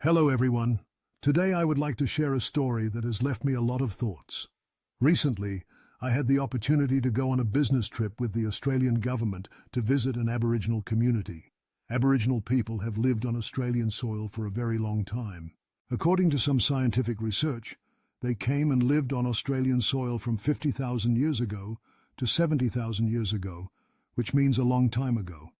Hello everyone. Today I would like to share a story that has left me a lot of thoughts. Recently, I had the opportunity to go on a business trip with the Australian government to visit an Aboriginal community. Aboriginal people have lived on Australian soil for a very long time. According to some scientific research, they came and lived on Australian soil from 50,000 years ago to 70,000 years ago, which means a long time ago.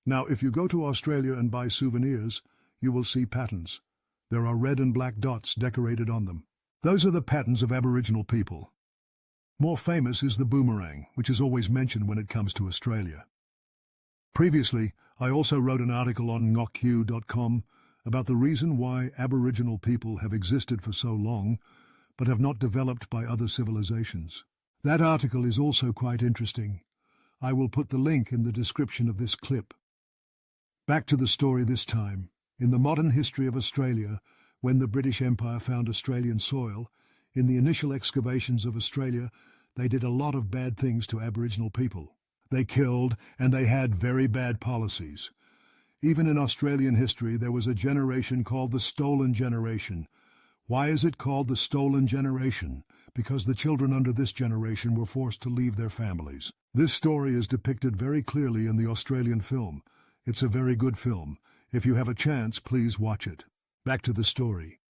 Now, if you go to Australia and buy souvenirs, you will see patterns. There are red and black dots decorated on them. Those are the patterns of Aboriginal people. More famous is the boomerang, which is always mentioned when it comes to Australia. Previously, I also wrote an article on ngok.com about the reason why Aboriginal people have existed for so long, but have not developed by other civilizations. That article is also quite interesting. I will put the link in the description of this clip. Back to the story this time. In the modern history of Australia, when the British Empire found Australian soil, in the initial excavations of Australia, they did a lot of bad things to Aboriginal people. They killed, and they had very bad policies. Even in Australian history, there was a generation called the Stolen Generation. Why is it called the Stolen Generation? Because the children under this generation were forced to leave their families. This story is depicted very clearly in the Australian film. It's a very good film. If you have a chance, please watch it. Back to the story.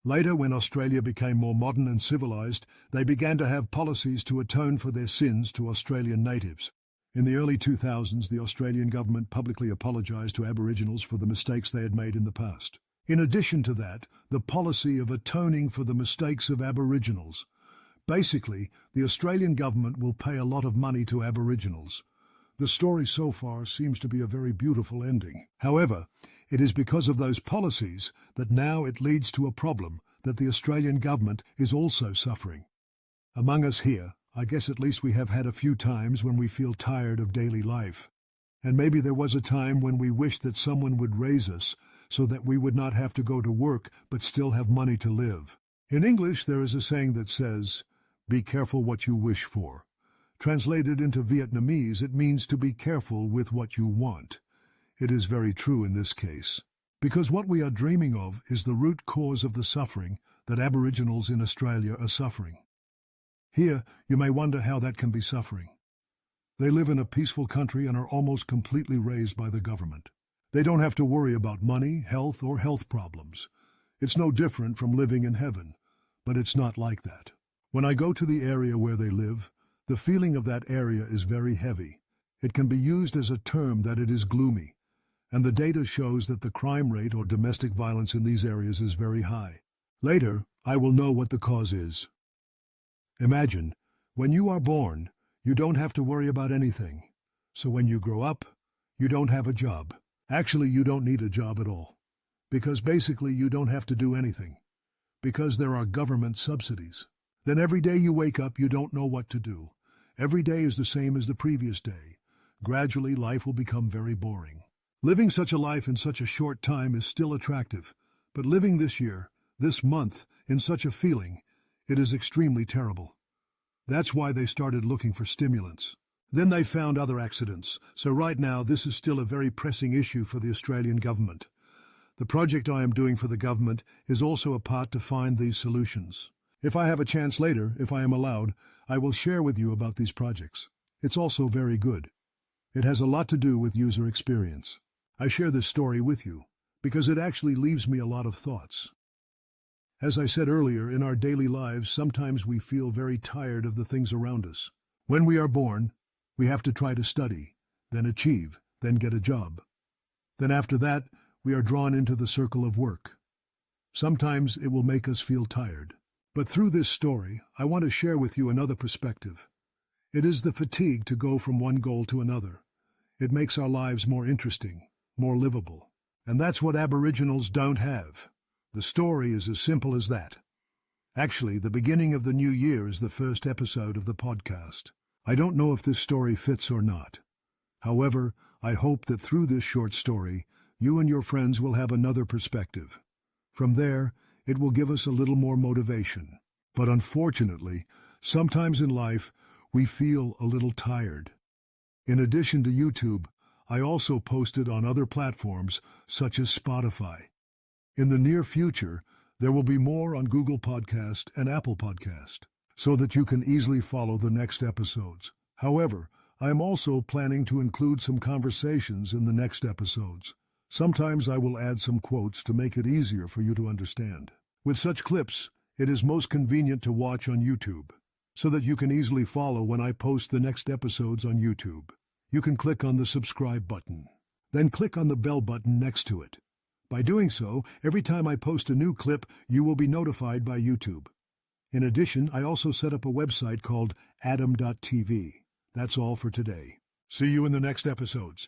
Later, when Australia became more modern and civilized, they began to have policies to atone for their sins to Australian natives. In the early 2000s, the Australian government publicly apologized to Aboriginals for the mistakes they had made in the past. In addition to that, the policy of atoning for the mistakes of Aboriginals. Basically, the Australian government will pay a lot of money to Aboriginals. The story so far seems to be a very beautiful ending. However, it is because of those policies that now it leads to a problem that the Australian government is also suffering. Among us here, I guess at least we have had a few times when we feel tired of daily life. And maybe there was a time when we wished that someone would raise us so that we would not have to go to work but still have money to live. In English, there is a saying that says, "Be careful what you wish for." Translated into Vietnamese, it means to be careful with what you want. It is very true in this case, because what we are dreaming of is the root cause of the suffering that Aboriginals in Australia are suffering. Here, you may wonder how that can be suffering. They live in a peaceful country and are almost completely raised by the government. They don't have to worry about money, health, or health problems. It's no different from living in heaven, but it's not like that. When I go to the area where they live, the feeling of that area is very heavy. It can be used as a term that it is gloomy, and the data shows that the crime rate or domestic violence in these areas is very high. Later, I will know what the cause is. Imagine, when you are born, you don't have to worry about anything. So when you grow up, you don't have a job. Actually, you don't need a job at all, because basically you don't have to do anything, because there are government subsidies. Then every day you wake up, you don't know what to do. Every day is the same as the previous day. Gradually, life will become very boring. Living such a life in such a short time is still attractive, but living this year, this month, in such a feeling, it is extremely terrible. That's why they started looking for stimulants. Then they found other accidents, so right now this is still a very pressing issue for the Australian government. The project I am doing for the government is also a part to find these solutions. If I have a chance later, if I am allowed, I will share with you about these projects. It's also very good. It has a lot to do with user experience. I share this story with you because it actually leaves me a lot of thoughts. As I said earlier, in our daily lives, sometimes we feel very tired of the things around us. When we are born, we have to try to study, then achieve, then get a job. Then after that, we are drawn into the circle of work. Sometimes it will make us feel tired. But through this story, I want to share with you another perspective. It is the fatigue to go from one goal to another. It makes our lives more interesting, more livable. And that's what Aboriginals don't have. The story is as simple as that. Actually, the beginning of the new year is the first episode of the podcast. I don't know if this story fits or not. However, I hope that through this short story, you and your friends will have another perspective. From there, it will give us a little more motivation. But unfortunately, sometimes in life, we feel a little tired. In addition to YouTube, I also posted on other platforms such as Spotify. In the near future, there will be more on Google Podcast and Apple Podcast, so that you can easily follow the next episodes. However, I am also planning to include some conversations in the next episodes. Sometimes I will add some quotes to make it easier for you to understand. With such clips, it is most convenient to watch on YouTube, so that you can easily follow when I post the next episodes on YouTube. You can click on the subscribe button. Then click on the bell button next to it. By doing so, every time I post a new clip, you will be notified by YouTube. In addition, I also set up a website called adam.tv. That's all for today. See you in the next episodes.